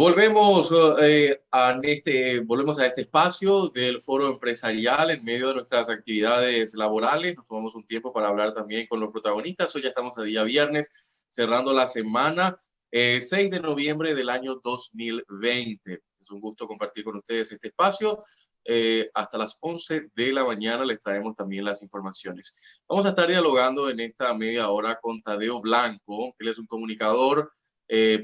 Volvemos a este espacio del Foro Empresarial en medio de nuestras actividades laborales. Nos tomamos un tiempo para hablar también con los protagonistas. Hoy ya estamos a día viernes, cerrando la semana, 6 de noviembre del año 2020. Es un gusto compartir con ustedes este espacio. Hasta las 11 de la mañana les traemos también las informaciones. Vamos a estar dialogando en esta media hora con Tadeo Blanco, que él es un comunicador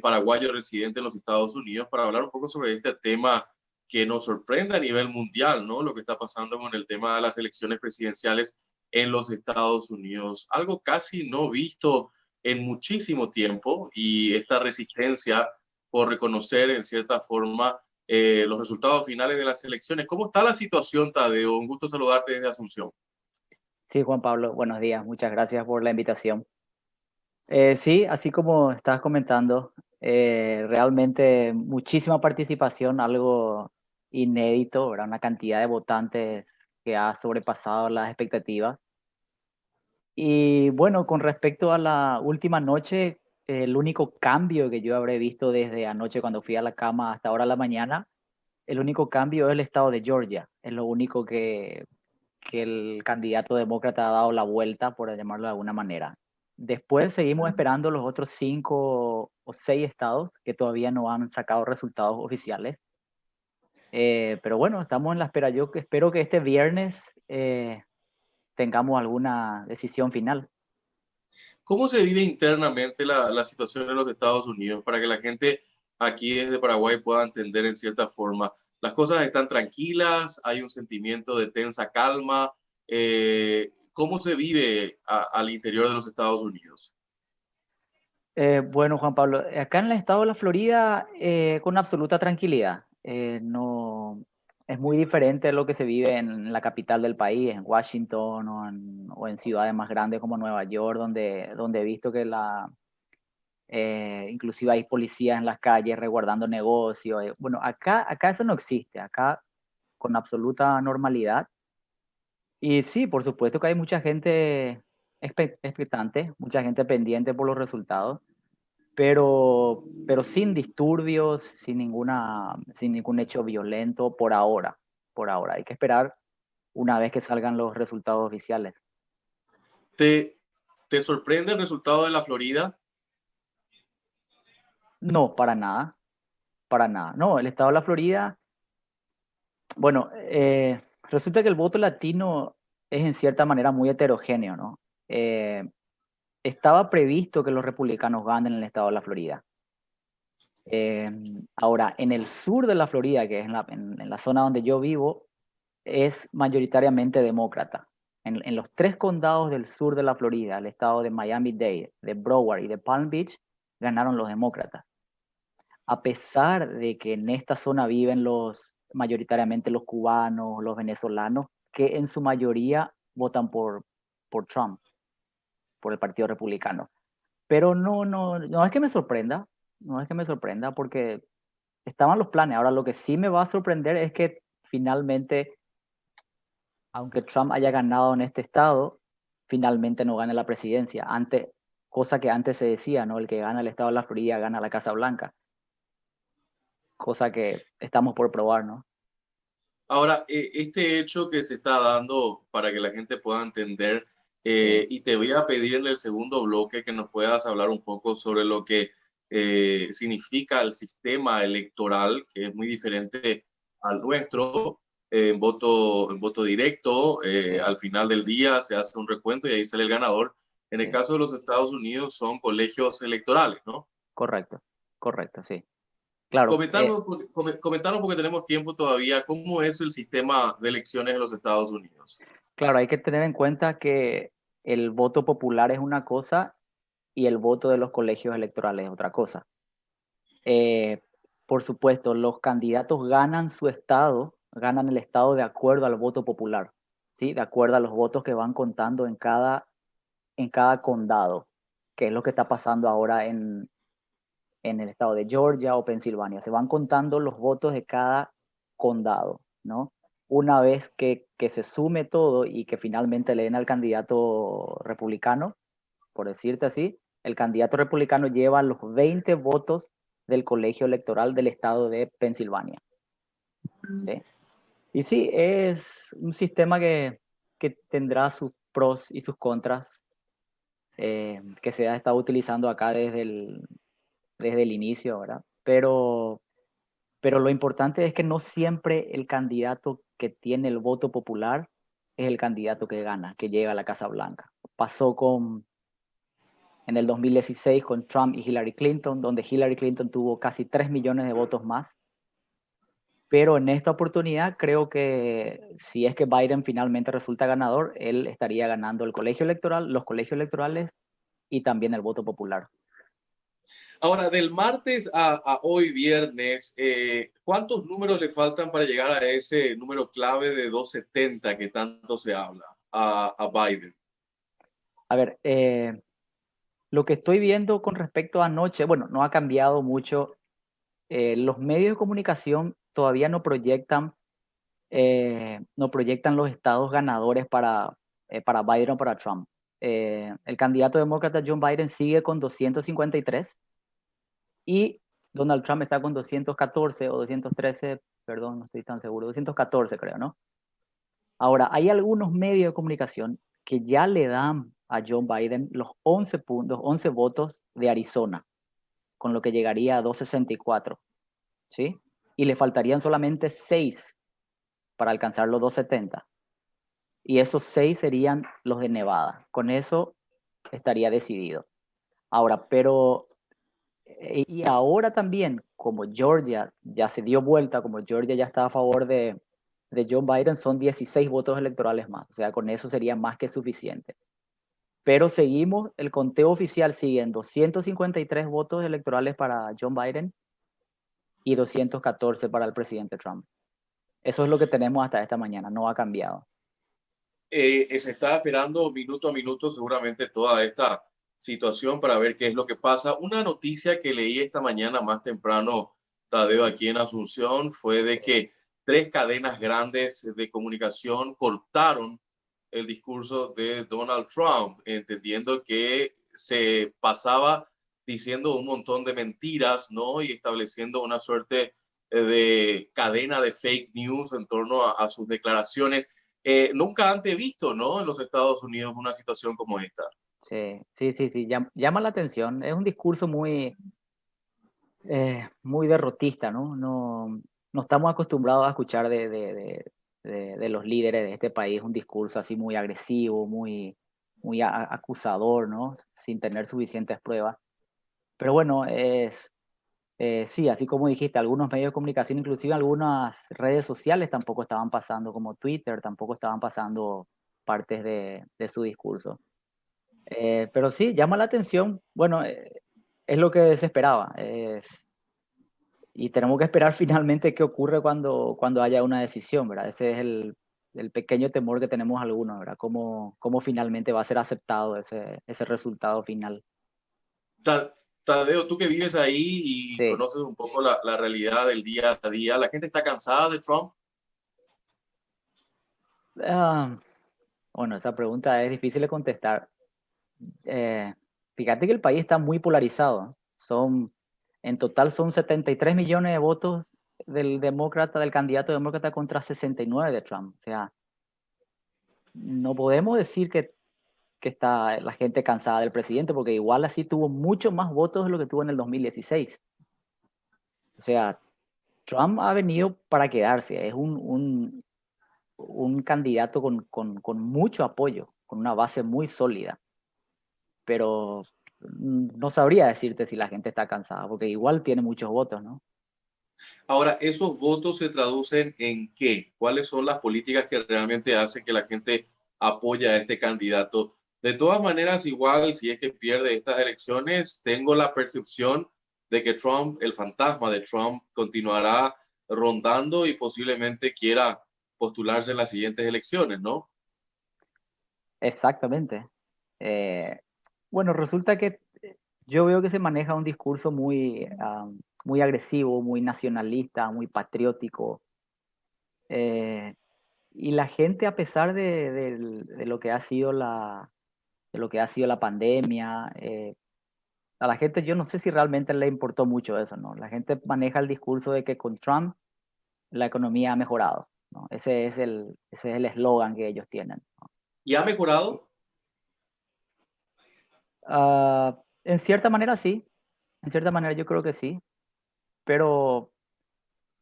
paraguayo residente en los Estados Unidos, para hablar un poco sobre este tema que nos sorprende a nivel mundial, ¿no? Lo que está pasando con el tema de las elecciones presidenciales en los Estados Unidos. Algo casi no visto en muchísimo tiempo, y esta resistencia por reconocer en cierta forma los resultados finales de las elecciones. ¿Cómo está la situación, Tadeo? Un gusto saludarte desde Asunción. Sí, Juan Pablo, buenos días. Muchas gracias por la invitación. Sí, así como estabas comentando, realmente muchísima participación, algo inédito, ¿verdad? Una cantidad de votantes que ha sobrepasado las expectativas. Y bueno, con respecto a la última noche, el único cambio que yo habré visto desde anoche cuando fui a la cama hasta ahora a la mañana, el único cambio es el estado de Georgia. Es lo único que el candidato demócrata ha dado la vuelta, por llamarlo de alguna manera. Después seguimos esperando los otros 5 o 6 estados que todavía no han sacado resultados oficiales. Pero bueno, estamos en la espera. Yo espero que este viernes tengamos alguna decisión final. ¿Cómo se vive internamente la situación en los Estados Unidos para que la gente aquí desde Paraguay pueda entender en cierta forma? ¿Las cosas están tranquilas? ¿Hay un sentimiento de tensa calma? ¿Cómo se vive al interior de los Estados Unidos? Bueno, Juan Pablo, acá en el estado de la Florida, con absoluta tranquilidad. No, es muy diferente a lo que se vive en la capital del país, en Washington o en ciudades más grandes como Nueva York, donde he visto que inclusive hay policías en las calles resguardando negocios. Bueno, acá eso no existe, acá con absoluta normalidad. Y sí, por supuesto que hay mucha gente expectante, mucha gente pendiente por los resultados, pero sin disturbios, sin ningún hecho violento por ahora. Por ahora, hay que esperar una vez que salgan los resultados oficiales. ¿Te sorprende el resultado de la Florida? No, para nada, para nada. No, el estado de la Florida, bueno, resulta que el voto latino es en cierta manera muy heterogéneo, ¿no? Estaba previsto que los republicanos ganen en el estado de la Florida. Ahora, en el sur de la Florida, que es en la zona donde yo vivo, es mayoritariamente demócrata. En los 3 condados del sur de la Florida, el estado de Miami-Dade, de Broward y de Palm Beach, ganaron los demócratas. A pesar de que en esta zona viven mayoritariamente los cubanos, los venezolanos, que en su mayoría votan por Trump, por el Partido Republicano. Pero no es que me sorprenda, no es que me sorprenda porque estaban los planes. Ahora, lo que sí me va a sorprender es que finalmente, aunque Trump haya ganado en este estado, finalmente no gane la presidencia. Cosa que antes se decía, ¿no? El que gana el estado de la Florida gana la Casa Blanca. Cosa que estamos por probar, ¿no? Ahora, este hecho que se está dando para que la gente pueda entender, Sí. y te voy a pedir en el segundo bloque que nos puedas hablar un poco sobre lo que significa el sistema electoral, que es muy diferente al nuestro, en voto directo. Sí, Al final del día se hace un recuento y ahí sale el ganador. En el sí. caso de los Estados Unidos son colegios electorales, ¿no? Correcto, correcto, sí. Claro, Comentanos porque tenemos tiempo todavía, ¿cómo es el sistema de elecciones en los Estados Unidos? claro, hay que tener en cuenta que el voto popular es una cosa y el voto de los colegios electorales es otra cosa. Eh, por supuesto, los candidatos ganan su estado, ganan el estado de acuerdo al voto popular, ¿sí? De acuerdo a los votos que van contando en cada condado, que es lo que está pasando ahora en el estado de Georgia o Pensilvania. Se van contando los votos de cada condado, ¿no? Una vez que se sume todo y que finalmente le den al candidato republicano, por decirte así, el candidato republicano lleva los 20 votos del colegio electoral del estado de Pensilvania. ¿Sí? Y sí, es un sistema que tendrá sus pros y sus contras, que se ha estado utilizando acá desde el inicio, ¿verdad? Pero lo importante es que no siempre el candidato que tiene el voto popular es el candidato que gana, que llega a la Casa Blanca. Pasó en el 2016 con Trump y Hillary Clinton, donde Hillary Clinton tuvo casi 3 millones de votos más. Pero en esta oportunidad creo que si es que Biden finalmente resulta ganador, él estaría ganando el colegio electoral, los colegios electorales y también el voto popular. Ahora, del martes a hoy viernes, ¿cuántos números le faltan para llegar a ese número clave de 270 que tanto se habla a Biden? A ver, lo que estoy viendo con respecto a anoche, bueno, no ha cambiado mucho. Los medios de comunicación todavía no proyectan los estados ganadores para Biden o para Trump. El candidato demócrata John Biden sigue con 253 y Donald Trump está con 214 o 213, perdón, no estoy tan seguro, 214 creo, ¿no? Ahora, hay algunos medios de comunicación que ya le dan a John Biden los 11 puntos, 11 votos de Arizona, con lo que llegaría a 264, ¿sí? Y le faltarían solamente 6 para alcanzar los 270. Y esos 6 serían los de Nevada. Con eso estaría decidido. Ahora, pero y ahora también, como Georgia ya se dio vuelta, como Georgia ya está a favor de John Biden, son 16 votos electorales más. O sea, con eso sería más que suficiente. Pero seguimos, el conteo oficial sigue en 253 votos electorales para John Biden y 214 para el presidente Trump. Eso es lo que tenemos hasta esta mañana, no ha cambiado. Se está esperando minuto a minuto seguramente toda esta situación para ver qué es lo que pasa. Una noticia que leí esta mañana más temprano, Tadeo, aquí en Asunción, fue de que 3 cadenas grandes de comunicación cortaron el discurso de Donald Trump, entendiendo que se pasaba diciendo un montón de mentiras, ¿no? Y estableciendo una suerte de cadena de fake news en torno a sus declaraciones. Nunca antes visto, ¿no? En los Estados Unidos una situación como esta. Sí, sí, sí, sí, llama la atención. Es un discurso muy derrotista, ¿no? No estamos acostumbrados a escuchar de los líderes de este país un discurso así muy agresivo, muy acusador, ¿no? Sin tener suficientes pruebas. Pero bueno, sí, así como dijiste, algunos medios de comunicación, inclusive algunas redes sociales tampoco estaban pasando, como Twitter, tampoco estaban pasando partes de su discurso. Pero sí, llama la atención. Bueno, es lo que se esperaba. Y tenemos que esperar finalmente qué ocurre cuando haya una decisión, ¿verdad? Ese es el pequeño temor que tenemos algunos, ¿verdad? Cómo finalmente va a ser aceptado ese resultado final. Tadeo, tú que vives ahí y Sí. conoces un poco la realidad del día a día, ¿la gente está cansada de Trump? Ah, bueno, esa pregunta es difícil de contestar. Eh, Fíjate que el país está muy polarizado. En total son 73 millones de votos del candidato demócrata contra 69 de Trump. O sea, no podemos decir que está la gente cansada del presidente, porque igual así tuvo mucho más votos de lo que tuvo en el 2016. O sea, Trump ha venido para quedarse. Es un candidato con mucho apoyo, con una base muy sólida. Pero no sabría decirte si la gente está cansada, porque igual tiene muchos votos, ¿no? Ahora, ¿esos votos se traducen en qué? ¿Cuáles son las políticas que realmente hacen que la gente apoye a este candidato? De todas maneras, igual, si es que pierde estas elecciones, tengo la percepción de que Trump, el fantasma de Trump, continuará rondando y posiblemente quiera postularse en las siguientes elecciones, ¿no? Exactamente. Eh, bueno, resulta que yo veo que se maneja un discurso muy agresivo, muy nacionalista, muy patriótico. Eh, y la gente, a pesar de lo que ha sido de lo que ha sido la pandemia, a la gente yo no sé si realmente le importó mucho eso, ¿no? La gente maneja el discurso de que con Trump la economía ha mejorado, ¿no? Ese es el eslogan que ellos tienen, ¿no? ¿Y ha mejorado? En cierta manera sí, en cierta manera yo creo que sí, pero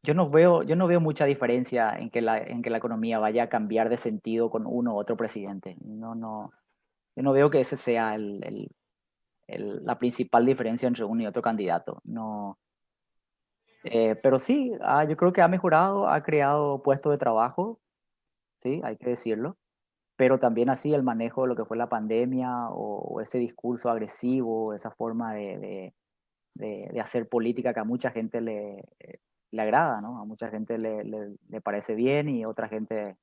yo no veo mucha diferencia en que la economía vaya a cambiar de sentido con uno u otro presidente. Yo no veo que ese sea la principal diferencia entre uno y otro candidato. No, pero sí, yo creo que ha mejorado, ha creado puestos de trabajo, sí, hay que decirlo, pero también así el manejo de lo que fue la pandemia o ese discurso agresivo, esa forma de hacer política que a mucha gente le agrada, ¿no? A mucha gente le parece bien y a otra gente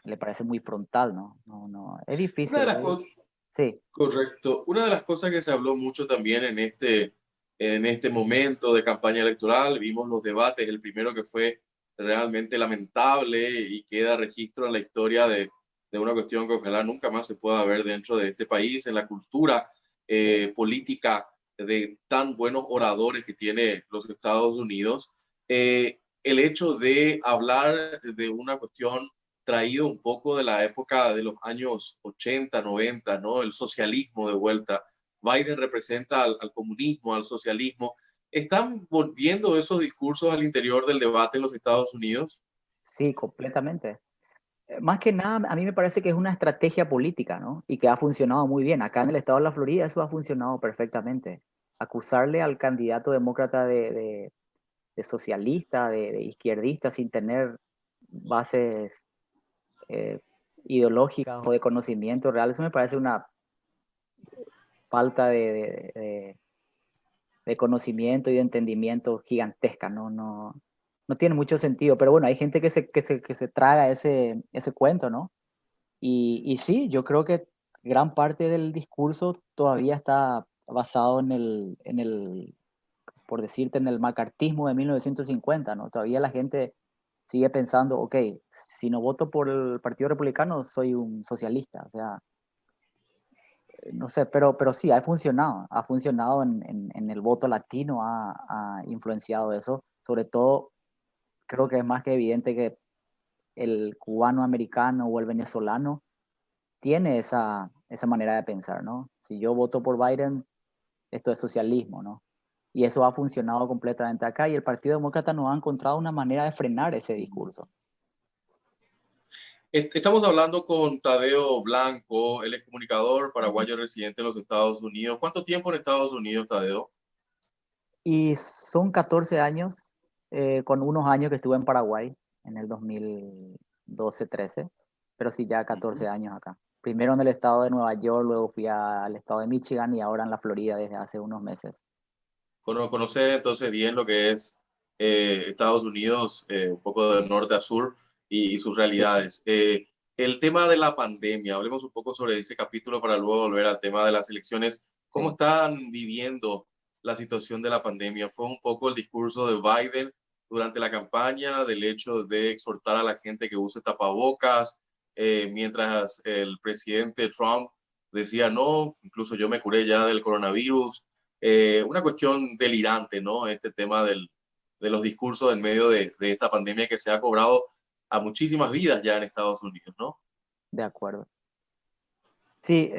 le parece muy frontal, ¿no? No, no, es Una de difícil, las cosas, sí, correcto, una de las cosas que se habló mucho también en este momento de campaña electoral, vimos los debates, el primero que fue realmente lamentable y queda registro en la historia de una cuestión que ojalá nunca más se pueda ver dentro de este país, en la cultura política de tan buenos oradores que tiene los Estados Unidos. El hecho de hablar de una cuestión traído un poco de la época de los años 80, 90, ¿no? El socialismo de vuelta. Biden representa al comunismo, al socialismo. ¿Están volviendo esos discursos al interior del debate en los Estados Unidos? sí, completamente. Más que nada, a mí me parece que es una estrategia política, ¿no? Y que ha funcionado muy bien. Acá en el estado de la Florida eso ha funcionado perfectamente. Acusarle al candidato demócrata de socialista, de izquierdista, sin tener bases eh, ideológicas o de conocimiento real, eso me parece una falta de conocimiento y de entendimiento gigantesca, no tiene mucho sentido, pero bueno, hay gente que se traga ese cuento, ¿no? Y sí, yo creo que gran parte del discurso todavía está basado por decirte, en el macartismo de 1950, ¿no? Todavía la gente sigue pensando, ok, si no voto por el Partido Republicano, soy un socialista, o sea, no sé, pero sí, ha funcionado en el voto latino, ha influenciado eso, sobre todo creo que es más que evidente que el cubano americano o el venezolano tiene esa manera de pensar, ¿no? Si yo voto por Biden, esto es socialismo, ¿no? Y eso ha funcionado completamente acá y el Partido Demócrata no ha encontrado una manera de frenar ese discurso. Estamos hablando con Tadeo Blanco, él es comunicador paraguayo residente en los Estados Unidos. ¿Cuánto tiempo en Estados Unidos, Tadeo? Y son 14 años, con unos años que estuve en Paraguay en el 2012-13, pero sí, ya 14 años acá. Primero en el estado de Nueva York, luego fui al estado de Michigan y ahora en la Florida desde hace unos meses. Conoce entonces bien lo que es Estados Unidos, un poco de norte a sur y sus Sí, realidades. El tema de la pandemia, hablemos un poco sobre ese capítulo para luego volver al tema de las elecciones. ¿Cómo sí. están viviendo la situación de la pandemia? Fue un poco el discurso de Biden durante la campaña, del hecho de exhortar a la gente que use tapabocas, mientras el presidente Trump decía, no, incluso yo me curé ya del coronavirus. Una cuestión delirante, ¿no? Este tema de los discursos en medio de esta pandemia que se ha cobrado a muchísimas vidas ya en Estados Unidos, ¿no? De acuerdo. Sí,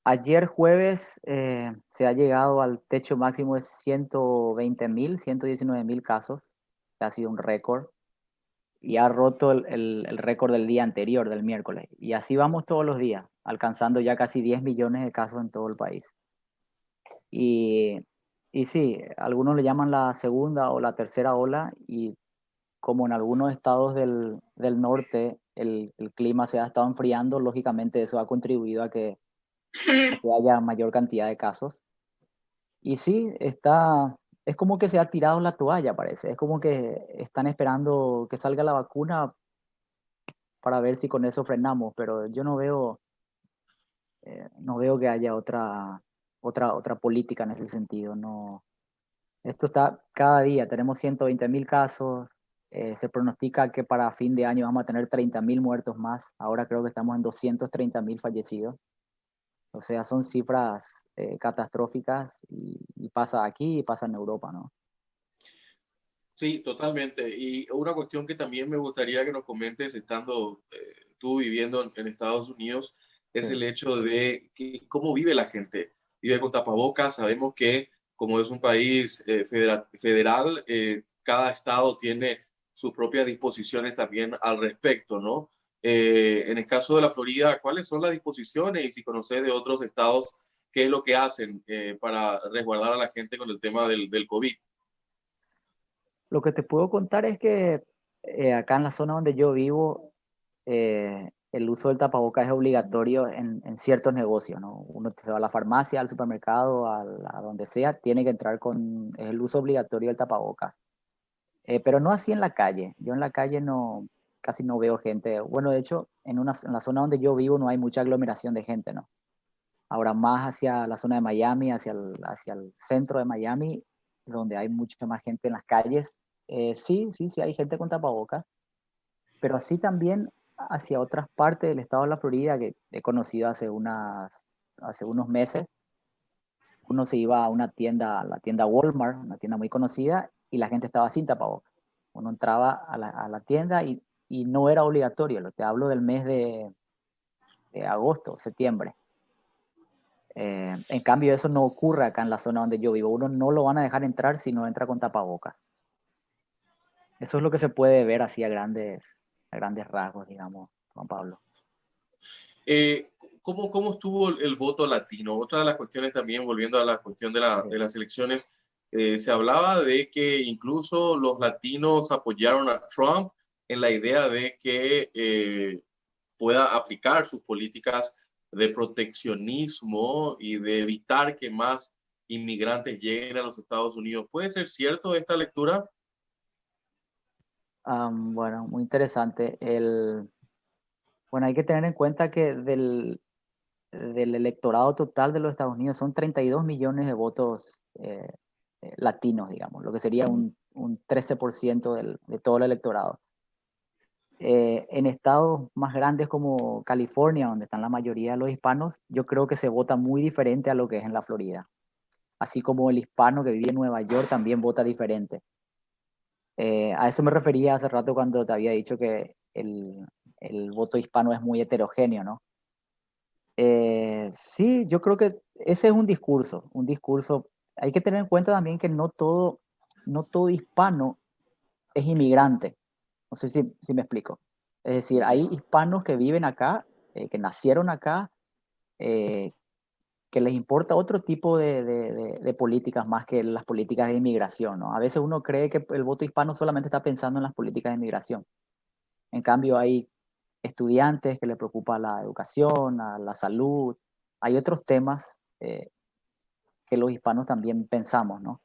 ayer jueves se ha llegado al techo máximo de 120.000, 119.000 casos, que ha sido un récord, y ha roto el récord del día anterior, del miércoles. Y así vamos todos los días, alcanzando ya casi 10 millones de casos en todo el país. Y, y sí, algunos le llaman la segunda o la tercera ola, y como en algunos estados del norte el clima se ha estado enfriando, lógicamente eso ha contribuido a que haya mayor cantidad de casos. Y sí, es como que se ha tirado la toalla, parece. Es como que están esperando que salga la vacuna para ver si con eso frenamos, pero yo no veo que haya otra política en ese sentido. No, esto está cada día, tenemos 120.000 casos, se pronostica que para fin de año vamos a tener 30.000 muertos más, ahora creo que estamos en 230.000 fallecidos. O sea, son cifras catastróficas y pasa aquí y pasa en Europa, ¿no? Sí, totalmente. Y una cuestión que también me gustaría que nos comentes, estando tú viviendo en Estados Unidos, es Sí. el hecho de cómo vive la gente. Vive con tapabocas. Sabemos que como es un país federal, cada estado tiene sus propias disposiciones también al respecto, ¿no? En el caso de la Florida, ¿cuáles son las disposiciones? Y si conoces de otros estados, ¿qué es lo que hacen para resguardar a la gente con el tema del COVID? Lo que te puedo contar es que acá en la zona donde yo vivo, el uso del tapabocas es obligatorio en ciertos negocios, ¿no? Uno se va a la farmacia, al supermercado, a donde sea, tiene que entrar con el uso obligatorio del tapabocas. Pero no así en la calle. Yo en la calle no, casi no veo gente. Bueno, de hecho, en la zona donde yo vivo no hay mucha aglomeración de gente, ¿no? Ahora más hacia la zona de Miami, hacia el centro de Miami, donde hay mucha más gente en las calles. Sí, hay gente con tapabocas, pero así también hacia otras partes del estado de la Florida que he conocido hace unos meses. Uno se iba a una tienda, la tienda Walmart, una tienda muy conocida, y la gente estaba sin tapabocas. Uno entraba a la tienda y no era obligatorio. Lo que hablo del mes de agosto, septiembre. En cambio, eso no ocurre acá en la zona donde yo vivo. Uno no lo van a dejar entrar si no entra con tapabocas. Eso es lo que se puede ver así a grandes rasgos, digamos, Juan Pablo. Eh, ¿Cómo estuvo el voto latino? Otra de las cuestiones también, volviendo a la cuestión Sí. de las elecciones, se hablaba de que incluso los latinos apoyaron a Trump en la idea de que pueda aplicar sus políticas de proteccionismo y de evitar que más inmigrantes lleguen a los Estados Unidos. ¿Puede ser cierto esta lectura? Bueno, muy interesante. Bueno, hay que tener en cuenta que del electorado total de los Estados Unidos son 32 millones de votos latinos, digamos, lo que sería un 13% de todo el electorado. En estados más grandes como California, donde están la mayoría de los hispanos, yo creo que se vota muy diferente a lo que es en la Florida. Así como el hispano que vive en Nueva York también vota diferente. A eso me refería hace rato cuando te había dicho que el voto hispano es muy heterogéneo, ¿no? Sí, yo creo que ese es un discurso. Hay que tener en cuenta también que no todo hispano es inmigrante. No sé si me explico. Es decir, hay hispanos que viven acá, que nacieron acá, eh, que les importa otro tipo de políticas más que las políticas de inmigración, ¿no? A veces uno cree que el voto hispano solamente está pensando en las políticas de inmigración. En cambio, hay estudiantes que les preocupa la educación, la salud. Hay otros temas que los hispanos también pensamos, ¿no?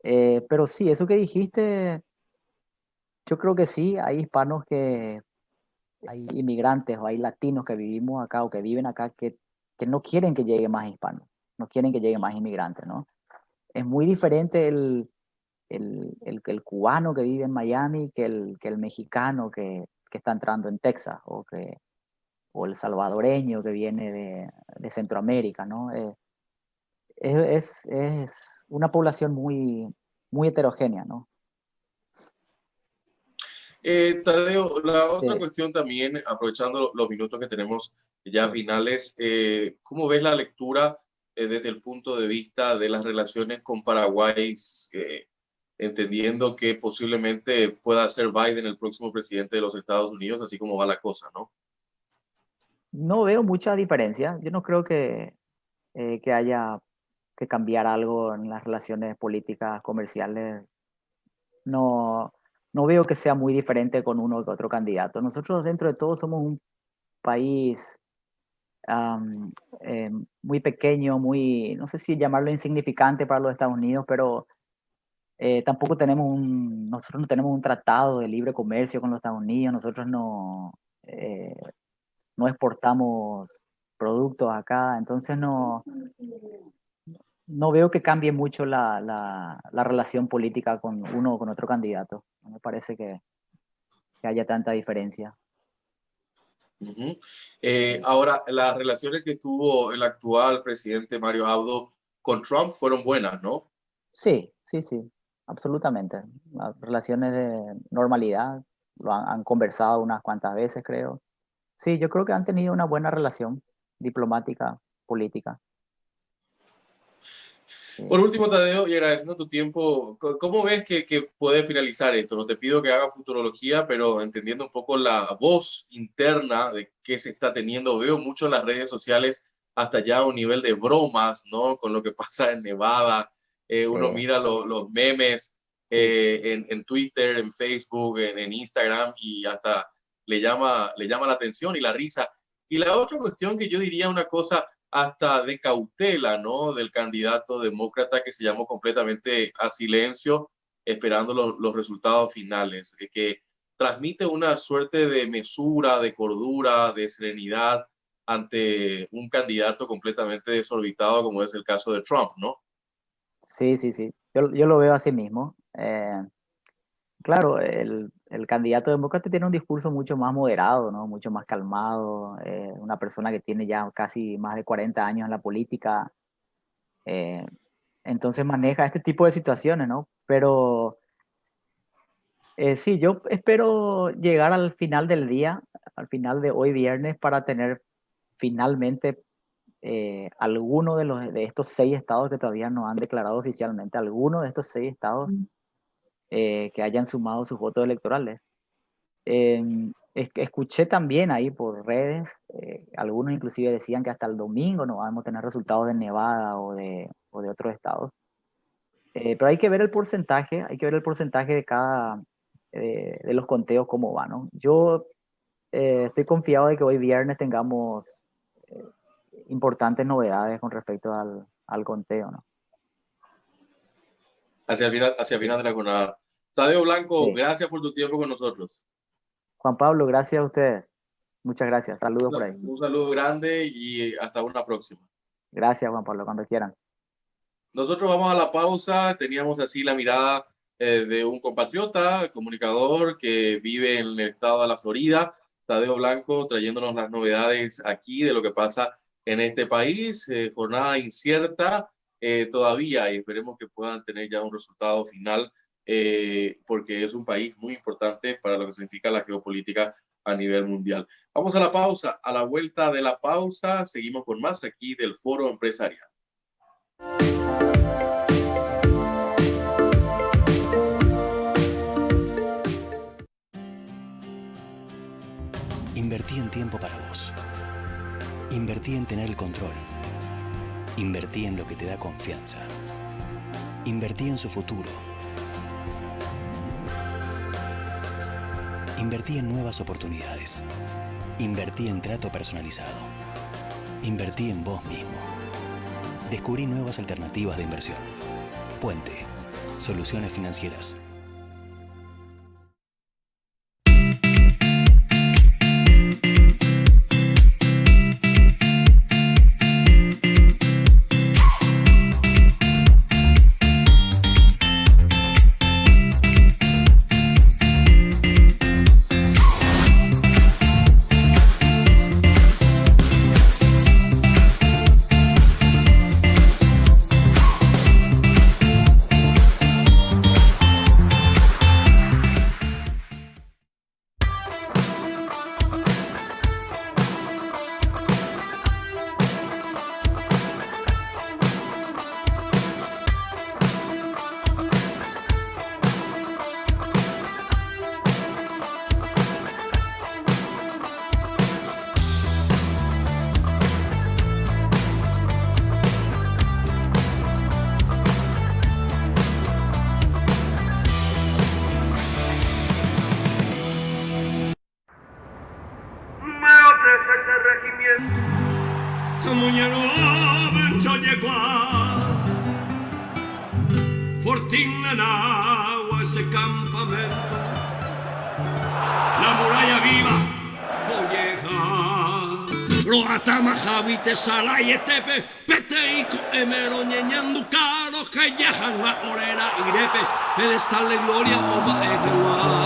Pero sí, eso que dijiste, yo creo que sí, hay hispanos hay inmigrantes o hay latinos que vivimos acá o que viven acá que no quieren que llegue más hispanos, no quieren que llegue más inmigrantes, ¿no? Es muy diferente el cubano que vive en Miami que el mexicano que está entrando en Texas o el salvadoreño que viene de Centroamérica, ¿no? Es una población muy heterogénea, ¿no? Tadeo, la otra Sí. cuestión también, aprovechando los minutos que tenemos ya Sí. finales, ¿cómo ves la lectura desde el punto de vista de las relaciones con Paraguay, entendiendo que posiblemente pueda ser Biden el próximo presidente de los Estados Unidos, así como va la cosa, ¿no? No veo mucha diferencia. Yo no creo que haya que cambiar algo en las relaciones políticas comerciales. No, no veo que sea muy diferente con uno que otro candidato. Nosotros dentro de todo somos un país am, eh, muy pequeño, no sé si llamarlo insignificante para los Estados Unidos, pero tampoco nosotros no tenemos un tratado de libre comercio con los Estados Unidos, nosotros eh, no exportamos productos acá, entonces no veo que cambie mucho la relación política con uno o con otro candidato. No me parece que haya tanta diferencia. Ujú. Ahora, las relaciones que tuvo el actual presidente Mario Abdo con Trump fueron buenas, ¿no? Sí, sí, sí, absolutamente. Las relaciones de normalidad, han conversado unas cuantas veces, creo. Sí, yo creo que han tenido una buena relación diplomática, política. Sí, Por último, Tadeo, y agradeciendo tu tiempo, ¿cómo ves que puede finalizar esto? No te pido que haga futurología, pero entendiendo un poco la voz interna de qué se está teniendo, veo mucho en las redes sociales hasta ya un nivel de bromas, ¿no? Con lo que pasa en Nevada. sí, Uno mira los memes sí. en Twitter, en Facebook, en Instagram y hasta le llama la atención y la risa. Y la otra cuestión que yo diría una cosa hasta de cautela, ¿no? Del candidato demócrata que se llamó completamente a silencio, esperando los resultados finales, que transmite una suerte de mesura, de cordura, de serenidad ante un candidato completamente desorbitado como es el caso de Trump, ¿no? Sí, sí, sí. Yo lo veo así mismo. Claro, el candidato demócrata tiene un discurso mucho más moderado, ¿no? Mucho más calmado. Una persona que tiene ya casi más de 40 años en la política. eh, entonces maneja este tipo de situaciones, ¿no? Pero sí, yo espero llegar al final del día, al final de hoy viernes, para tener finalmente alguno de estos 6 estados que todavía no han declarado oficialmente, alguno de estos 6 estados que hayan sumado sus votos electorales. Escuché también ahí por redes, algunos inclusive decían que hasta el domingo no vamos a tener resultados de Nevada o de otros estados. Pero hay que ver el porcentaje, hay que ver el porcentaje de cada, de los conteos cómo va, ¿no? Yo estoy confiado de que hoy viernes tengamos eh, importantes novedades con respecto al conteo, ¿no? Hacia el final de la jornada. Tadeo Blanco, Sí. gracias por tu tiempo con nosotros. Juan Pablo, gracias a ustedes. Muchas gracias. Saludos por ahí. Un saludo grande y hasta una próxima. Gracias, Juan Pablo, cuando quieran. Nosotros vamos a la pausa. Teníamos así la mirada de un compatriota, comunicador que vive en el estado de la Florida, Tadeo Blanco, trayéndonos las novedades aquí de lo que pasa en este país. Jornada incierta todavía y esperemos que puedan tener ya un resultado final porque es un país muy importante para lo que significa la geopolítica a nivel mundial. Vamos a la pausa. A la vuelta de la pausa seguimos con más aquí del Foro Empresarial. Invertí en tiempo para vos. Invertí en tener el control. Invertí en lo que te da confianza. Invertí en su futuro. Invertí en nuevas oportunidades. Invertí en trato personalizado. Invertí en vos mismo. Descubrí nuevas alternativas de inversión. Puente. Soluciones financieras. Fortín en agua ese campamento, la muralla viva, Volleja, Roatama, Javite, Salay, Tepe, Peteico, Emero, Ñeñandu, Caro, que yajan la orera, Irepe, el estal de gloria, Oma, Ejanua.